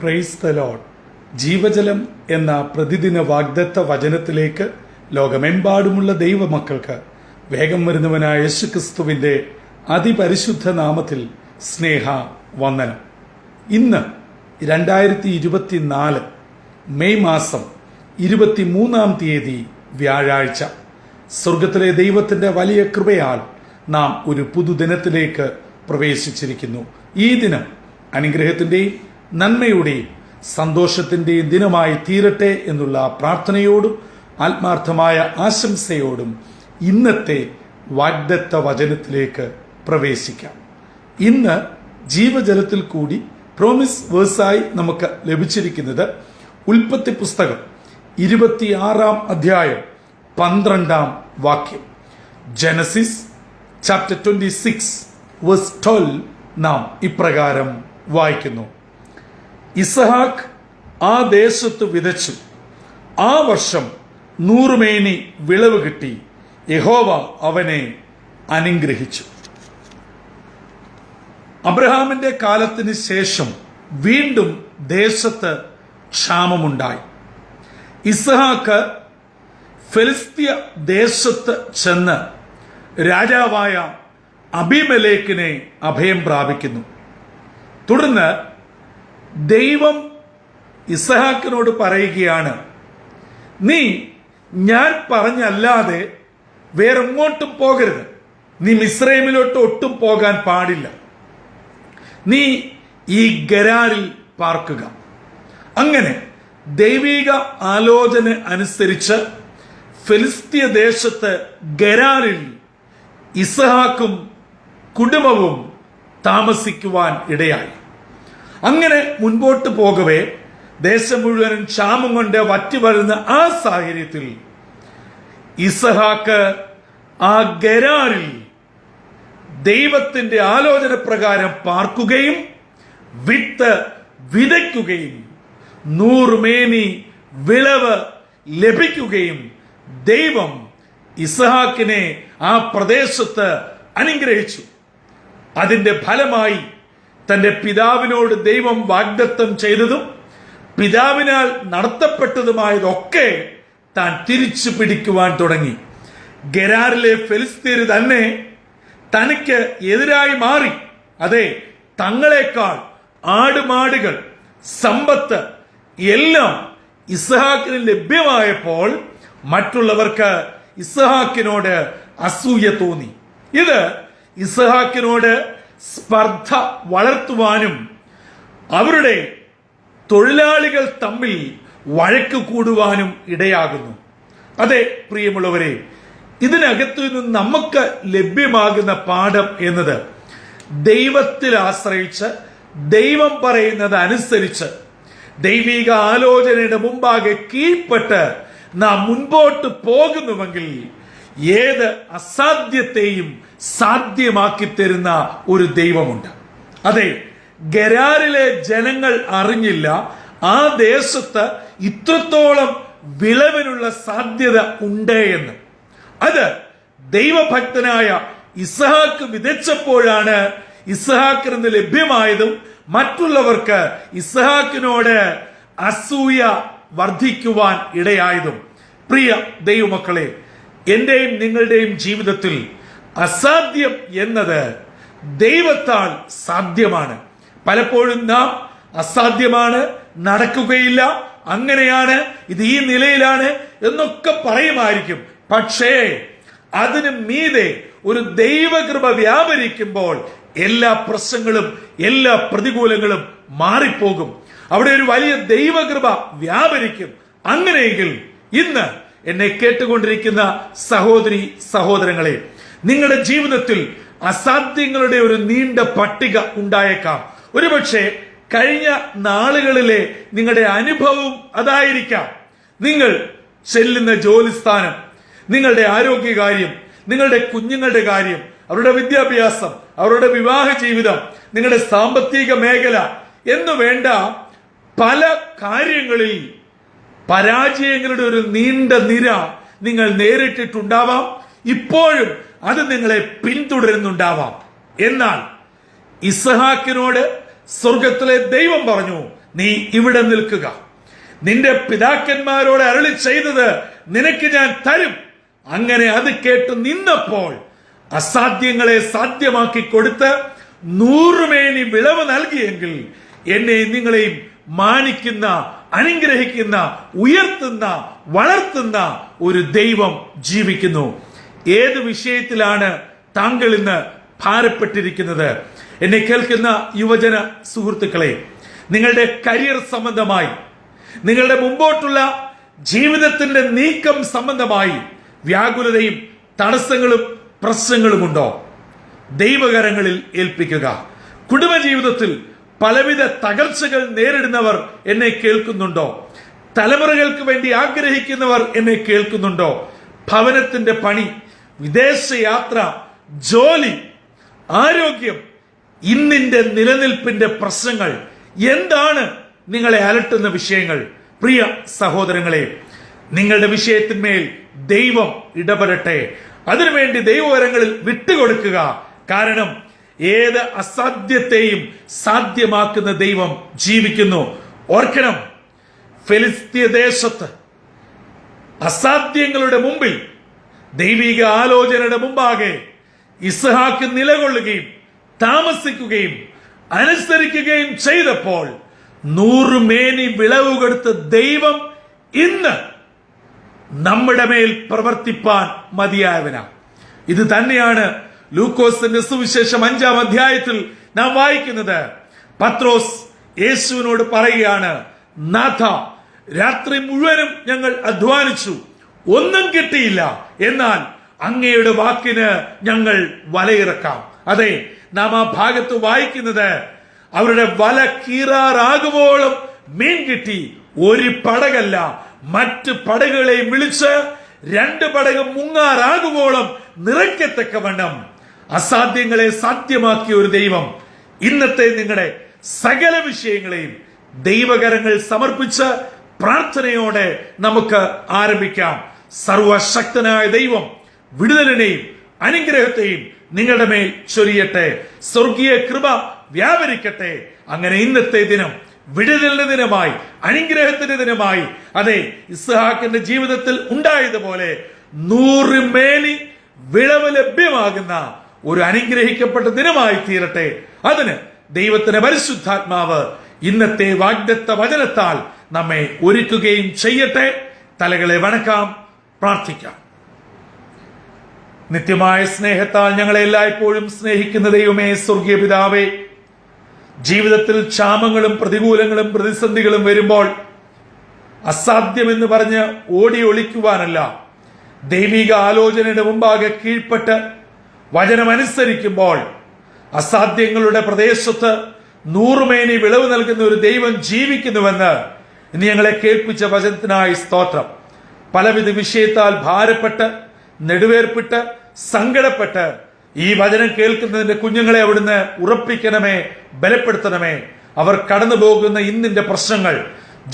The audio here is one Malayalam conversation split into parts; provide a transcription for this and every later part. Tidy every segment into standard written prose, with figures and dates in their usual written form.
Praise the Lord. ജീവജലം എന്ന പ്രതിദിന വാഗ്ദത്ത വചനത്തിലേക്ക് ലോകമെമ്പാടുമുള്ള ദൈവമക്കൾക്ക് വേഗം വരുന്നവനായ യേശുക്രിസ്തുവിന്റെ അതിപരിശുദ്ധ നാമത്തിൽ സ്നേഹ വന്ദനം. ഇന്ന് 2024 മെയ് മാസം 23 തീയതി വ്യാഴാഴ്ച. സ്വർഗത്തിലെ ദൈവത്തിന്റെ വലിയ കൃപയാൽ നാം ഒരു പുതുദിനത്തിലേക്ക് പ്രവേശിച്ചിരിക്കുന്നു. ഈ ദിനം അനുഗ്രഹത്തിന്റെയും നന്മയുടെയും സന്തോഷത്തിന്റെയും ദിനമായി തീരട്ടെ എന്നുള്ള പ്രാർത്ഥനയോടും ആത്മാർത്ഥമായ ആശംസയോടും ഇന്നത്തെ വാഗ്ദത്ത വചനത്തിലേക്ക് പ്രവേശിക്കാം. ഇന്ന് ജീവജലത്തിൽ കൂടി പ്രോമിസ് വേഴ്സായി നമുക്ക് ലഭിച്ചിരിക്കുന്നത് ഉൽപ്പത്തി പുസ്തകം 26 അധ്യായം 12 വാക്യം. ജനസിസ് ചാപ്റ്റർ 26 വേഴ്സ് 12 നാം ഇപ്രകാരം വായിക്കുന്നു: ഇസഹാക്ക് ആ ദേശത്ത് വിതച്ചു, ആ വർഷം 100 മേനി വിളവ് കിട്ടി, യഹോവ അവനെ അനുഗ്രഹിച്ചു. അബ്രഹാമിന്റെ കാലത്തിന് ശേഷം വീണ്ടും ദേശത്ത് ക്ഷാമമുണ്ടായി. ഇസഹാക്ക് ഫെലിസ്തീയ ദേശത്ത് ചെന്ന് രാജാവായ അബീമേലെക്കിനെ അഭയം പ്രാപിക്കുന്നു. തുടർന്ന് ദൈവം ഇസഹാക്കിനോട് പറയുകയാണ്, നീ ഞാൻ പറഞ്ഞല്ലാതെ വേറെങ്ങോട്ടും പോകരുത്, നീ മിസ്രൈമിലോട്ട് ഒട്ടും പോകാൻ പാടില്ല, നീ ഈ ഗരാരിൽ പാർക്കുക. അങ്ങനെ ദൈവിക ആലോചന അനുസരിച്ച് ഫെലിസ്തീയ ദേശത്ത് ഗരാരിൽ ഇസഹാക്കും കുടുംബവും താമസിക്കുവാൻ ഇടയായി. അങ്ങനെ മുൻപോട്ട് പോകവേ ദേശം മുഴുവനും ക്ഷാമം കൊണ്ട് വറ്റി വരുന്ന ആ സാഹചര്യത്തിൽ ഇസഹാക്ക് ആ ഗരാരിൽ ദൈവത്തിന്റെ ആലോചന പ്രകാരം പാർക്കുകയും വിത്ത് വിതയ്ക്കുകയും 100 മേനി വിളവ് ലഭിക്കുകയും ദൈവം ഇസഹാക്കിനെ ആ പ്രദേശത്ത് അനുഗ്രഹിച്ചു. അതിന്റെ ഫലമായി തന്റെ പിതാവിനോട് ദൈവം വാഗ്ദത്തം ചെയ്തതും പിതാവിനാൽ നടത്തപ്പെട്ടതുമായതൊക്കെ താൻ തിരിച്ചു പിടിക്കുവാൻ തുടങ്ങി. ഗരാറിലെ ഫെലിസ്തീർ തന്നെ തനിക്ക് എതിരായി മാറി. അതെ, തങ്ങളെക്കാൾ ആടുമാടുകൾ, സമ്പത്ത് എല്ലാം ഇസഹാക്കിന് ലഭ്യമായപ്പോൾ മറ്റുള്ളവർക്ക് ഇസഹാക്കിനോട് അസൂയ തോന്നി. ഇത് ഇസഹാക്കിനോട് സ്പർദ്ധ വളർത്തുവാനും അവരുടെ തൊഴിലാളികൾ തമ്മിൽ വഴക്ക് കൂടുവാനും ഇടയാകുന്നു. അതെ പ്രിയമുള്ളവരെ, ഇതിനകത്തു നിന്ന് നമുക്ക് ലഭ്യമാകുന്ന പാഠം എന്നത് ദൈവത്തിൽ ആശ്രയിച്ച് ദൈവം പറയുന്നത് അനുസരിച്ച് ദൈവിക ആലോചനയുടെ മുമ്പാകെ കീഴ്പ്പെട്ട് നാം മുൻപോട്ട് പോകുന്നുവെങ്കിൽ ഏത് അസാധ്യത്തെയും സാധ്യമാക്കി തരുന്ന ഒരു ദൈവമുണ്ട്. അതെ, ഗരാറിലെ ജനങ്ങൾ അറിഞ്ഞില്ല ആ ദേശത്ത് ഇത്രത്തോളം വിളവിനുള്ള സാധ്യത ഉണ്ട് എന്ന്. അത് ദൈവഭക്തനായ ഇസഹാക്ക് വിതച്ചപ്പോഴാണ് ഇസഹാക്കിന് ലഭ്യമായതും മറ്റുള്ളവർക്ക് ഇസഹാക്കിനോട് അസൂയ വർദ്ധിക്കുവാൻ ഇടയായതും. പ്രിയ ദൈവമക്കളെ, എന്റെയും നിങ്ങളുടെയും ജീവിതത്തിൽ അസാധ്യം എന്നത് ദൈവത്താൽ സാധ്യമാണ്. പലപ്പോഴും നാം അസാധ്യമാണ്, നടക്കുകയില്ല, അങ്ങനെയാണ്, ഇത് ഈ നിലയിലാണ് എന്നൊക്കെ പറയുമായിരിക്കും. പക്ഷേ അതിന് മീതെ ഒരു ദൈവകൃപ വ്യാപരിക്കുമ്പോൾ എല്ലാ പ്രശ്നങ്ങളും എല്ലാ പ്രതികൂലങ്ങളും മാറിപ്പോകും. അവിടെ ഒരു വലിയ ദൈവകൃപ വ്യാപരിക്കും. അങ്ങനെയെങ്കിൽ ഇന്ന് എന്നെ കേട്ടുകൊണ്ടിരിക്കുന്ന സഹോദരി സഹോദരങ്ങളെ, നിങ്ങളുടെ ജീവിതത്തിൽ അസാധ്യങ്ങളുടെ ഒരു നീണ്ട പട്ടിക ഉണ്ടായേക്കാം. ഒരുപക്ഷെ കഴിഞ്ഞ നാളുകളിലെ നിങ്ങളുടെ അനുഭവം അതായിരിക്കാം. നിങ്ങൾ ചെല്ലുന്ന ജോലിസ്ഥാനം, നിങ്ങളുടെ ആരോഗ്യകാര്യം, നിങ്ങളുടെ കുഞ്ഞുങ്ങളുടെ കാര്യം, അവരുടെ വിദ്യാഭ്യാസം, അവരുടെ വിവാഹ ജീവിതം, നിങ്ങളുടെ സാമ്പത്തിക മേഖല എന്നു വേണ്ട പല കാര്യങ്ങളിൽ പരാജയങ്ങളുടെ ഒരു നീണ്ട നിര നിങ്ങൾ നേരിട്ടിട്ടുണ്ടാവാം. ഇപ്പോഴും അത് നിങ്ങളെ പിന്തുടരുന്നുണ്ടാവാം. എന്നാൽ ഇസഹാക്കിനോട് സ്വർഗത്തിലെ ദൈവം പറഞ്ഞു, നീ ഇവിടെ നിൽക്കുക. നിന്റെ പിതാക്കന്മാരോട് അരുളി ചെയ്തത് നിനക്ക് ഞാൻ തരും. അങ്ങനെ അത് കേട്ട് നിന്നപ്പോൾ അസാധ്യങ്ങളെ സാധ്യമാക്കി കൊടുത്ത് 100 മേനി വിളവ് നൽകിയെങ്കിൽ എന്നെയും നിങ്ങളെയും മാനിക്കുന്ന, അനുഗ്രഹിക്കുന്ന, ഉയർത്തുന്ന, വളർത്തുന്ന ഒരു ദൈവം ജീവിക്കുന്നു. ഏത് വിഷയത്തിലാണ് താങ്കൾ ഇന്ന് ഭാരപ്പെട്ടിരിക്കുന്നത്? എന്നെ കേൾക്കുന്ന യുവജന സുഹൃത്തുക്കളെ, നിങ്ങളുടെ കരിയർ സംബന്ധമായി, നിങ്ങളുടെ മുമ്പോട്ടുള്ള ജീവിതത്തിന്റെ നീക്കം സംബന്ധമായി വ്യാകുലതയും തടസ്സങ്ങളും പ്രശ്നങ്ങളുമുണ്ടോ? ദൈവകരങ്ങളിൽ ഏൽപ്പിക്കുക. കുടുംബജീവിതത്തിൽ പലവിധ തകർച്ചകൾ നേരിടുന്നവർ എന്നെ കേൾക്കുന്നുണ്ടോ? തലമുറകൾക്ക് വേണ്ടി ആഗ്രഹിക്കുന്നവർ എന്നെ കേൾക്കുന്നുണ്ടോ? ഭവനത്തിന്റെ പണി, വിദേശയാത്ര, ജോലി, ആരോഗ്യം, ഇന്നിന്റെ നിലനിൽപ്പിന്റെ പ്രശ്നങ്ങൾ, എന്താണ് നിങ്ങളെ അലട്ടുന്ന വിഷയങ്ങൾ? പ്രിയ സഹോദരങ്ങളെ, നിങ്ങളുടെ വിഷയത്തിന്മേൽ ദൈവം ഇടപെടട്ടെ. അതിനുവേണ്ടി ദൈവവരങ്ങളിൽ വിട്ടുകൊടുക്കുക. കാരണം ഏത് അസാധ്യത്തെയും സാധ്യമാക്കുന്ന ദൈവം ജീവിക്കുന്നു. ഓർക്കണം, ഫെലിസ്തീയ ദേശത്ത് അസാധ്യങ്ങളുടെ മുമ്പിൽ ദൈവിക ആലോചനയുടെ മുമ്പാകെ ഇസ്ഹാക്ക് നിലകൊള്ളുകയും താമസിക്കുകയും അനുസരിക്കുകയും ചെയ്തപ്പോൾ 100 മേനി വിളവ് കൊടുത്ത ദൈവം ഇന്ന് നമ്മുടെ മേൽ പ്രവർത്തിപ്പാൻ മതിയായവനാ. ഇത് തന്നെയാണ് ലൂക്കോസിന്റെ സുവിശേഷം 5-ാം അധ്യായത്തിൽ നാം വായിക്കുന്നത്. പത്രോസ് യേശുവിനോട് പറയുകയാണ്, നാഥ, രാത്രി മുഴുവനും ഞങ്ങൾ അധ്വാനിച്ചു, ഒന്നും കിട്ടിയില്ല. എന്നാൽ അങ്ങയുടെ വാക്കിന് ഞങ്ങൾ വലയിറക്കാം. അതെ, നാം ആ ഭാഗത്ത് വായിക്കുന്നത്, അവരുടെ വല കീറാറാകുവോളം മീൻ കിട്ടി. ഒരു പടകല്ല, മറ്റ് പടകുകളെയും വിളിച്ച് 2 പടക് മുങ്ങാറാകുവോളം നിറയ്ക്കത്തക്കവണ്ണം അസാധ്യങ്ങളെ സാധ്യമാക്കിയ ഒരു ദൈവം ഇന്നത്തെ നിങ്ങളുടെ സകല വിഷയങ്ങളെയും ദൈവകരങ്ങൾ സമർപ്പിച്ച് പ്രാർത്ഥനയോടെ നമുക്ക് ആരംഭിക്കാം. സർവശക്തനായ ദൈവം വിടുതലിനെയും അനുഗ്രഹത്തെയും നിങ്ങളുടെ മേൽ ചൊരിയട്ടെ. സ്വർഗീയ കൃപ വ്യാപരിക്കട്ടെ. അങ്ങനെ ഇന്നത്തെ ദിനം വിടുതലിന്റെ ദിനമായി, അനുഗ്രഹത്തിന്റെ ദിനമായി, അതെ, ഇസ്ഹാക്കിന്റെ ജീവിതത്തിൽ ഉണ്ടായതുപോലെ 100 മേനി വിളവ് ലഭ്യമാകുന്ന ഒരു അനുഗ്രഹിക്കപ്പെട്ട ദിനമായി തീരട്ടെ. അതിന് ദൈവത്തിന്റെ പരിശുദ്ധാത്മാവ് ഇന്നത്തെ വാഗ്ദത്ത വചനത്താൽ നമ്മെ ഒരുക്കുകയും ചെയ്യട്ടെ. തലകളെ വണക്കാം, പ്രാർത്ഥിക്കാം. നിത്യമായ സ്നേഹത്താൽ ഞങ്ങളെ എല്ലായ്പ്പോഴും സ്നേഹിക്കുന്ന ദൈവമേ, സ്വർഗീയ പിതാവേ, ജീവിതത്തിൽ ക്ഷാമങ്ങളും പ്രതികൂലങ്ങളും പ്രതിസന്ധികളും വരുമ്പോൾ അസാധ്യമെന്ന് പറഞ്ഞ് ഓടി ഒളിക്കുവാനല്ല, ദൈവിക ആലോചനയുടെ മുമ്പാകെ കീഴ്പ്പെട്ട് വചനമനുസരിക്കുമ്പോൾ അസാധ്യങ്ങളുടെ പ്രദേശത്ത് 100 മേനി വിളവ് നൽകുന്ന ഒരു ദൈവം ജീവിക്കുന്നുവെന്ന് ഇന്ന് ഞങ്ങളെ കേൾപ്പിച്ച വചനത്തിനായി സ്തോത്രം. പലവിധ വിഷയത്താൽ ഭാരപ്പെട്ട്, നെടുവേർപ്പിട്ട്, സങ്കടപ്പെട്ട് ഈ വചനം കേൾക്കുന്നതിന്റെ കുഞ്ഞുങ്ങളെ അവിടുന്ന് ഉറപ്പിക്കണമേ, ബലപ്പെടുത്തണമേ. അവർ കടന്നു പോകുന്ന ഇന്നിന്റെ പ്രശ്നങ്ങൾ,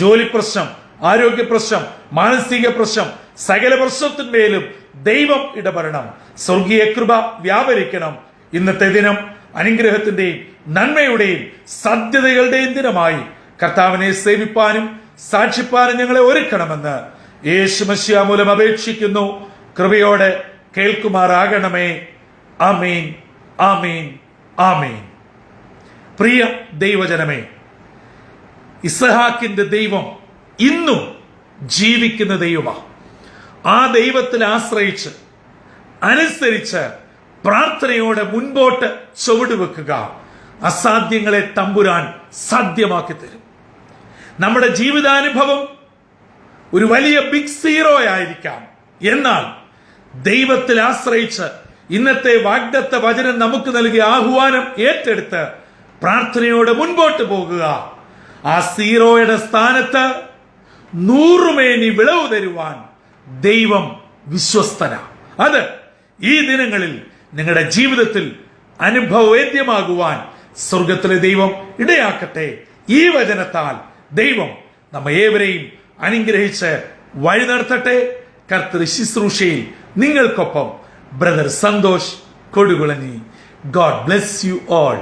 ജോലി പ്രശ്നം, ആരോഗ്യ പ്രശ്നം, മാനസിക പ്രശ്നം, സകല പ്രശ്നത്തിന്മേലും ദൈവം ഇടപെടണം. സ്വർഗീയ കൃപ വ്യാപരിക്കണം. ഇന്നത്തെ ദിനം അനുഗ്രഹത്തിന്റെയും നന്മയുടെയും സാധ്യതകളുടെയും ദിനമായി കർത്താവിനെ സേവിപ്പാനും സാക്ഷിപ്പാനും ഞങ്ങളെ ഒരുക്കണമെന്ന് യേശു മശിഹാ മൂലം അപേക്ഷിക്കുന്നു. കൃപയോടെ കേൾക്കുമാറാകണമേ. ആമീൻ, ആമീൻ, ആമീൻ. പ്രിയ ദൈവജനമേ, ഇസ്ഹാക്കിന്റെ ദൈവം ഇന്നും ജീവിക്കുന്ന ദൈവമാണ്. ആ ദൈവത്തിൽ ആശ്രയിച്ച് അനുസരിച്ച് പ്രാർത്ഥനയോടെ മുൻപോട്ട് ചുവടുവെക്കുക. അസാധ്യങ്ങളെ തമ്പുരാൻ സാധ്യമാക്കി തരും. നമ്മുടെ ജീവിതാനുഭവം ഒരു വലിയ ബിഗ് സീറോ ആയിരിക്കാം. എന്നാൽ ദൈവത്തിൽ ആശ്രയിച്ച് ഇന്നത്തെ വാഗ്ദത്ത വചനം നമുക്ക് നൽകിയ ആഹ്വാനം ഏറ്റെടുത്ത് പ്രാർത്ഥനയോടെ മുൻപോട്ട് പോകുക. ആ സീറോയുടെ സ്ഥാനത്ത് 100 മേനി വിളവ് തരുവാൻ ദൈവം വിശ്വസ്തന. അത് ഈ ദിനങ്ങളിൽ നിങ്ങളുടെ ജീവിതത്തിൽ അനുഭവവേദ്യമാകുവാൻ സ്വർഗത്തിലെ ദൈവം ഇടയാക്കട്ടെ. ഈ വചനത്താൽ ദൈവം നമ്മെ ഏവരെയും അനുഗ്രഹിച്ച് വഴി നടത്തട്ടെ. കർത്തൃ ശുശ്രൂഷയിൽ നിങ്ങൾക്കൊപ്പം brother Santhosh Kodukulanji. God bless you all.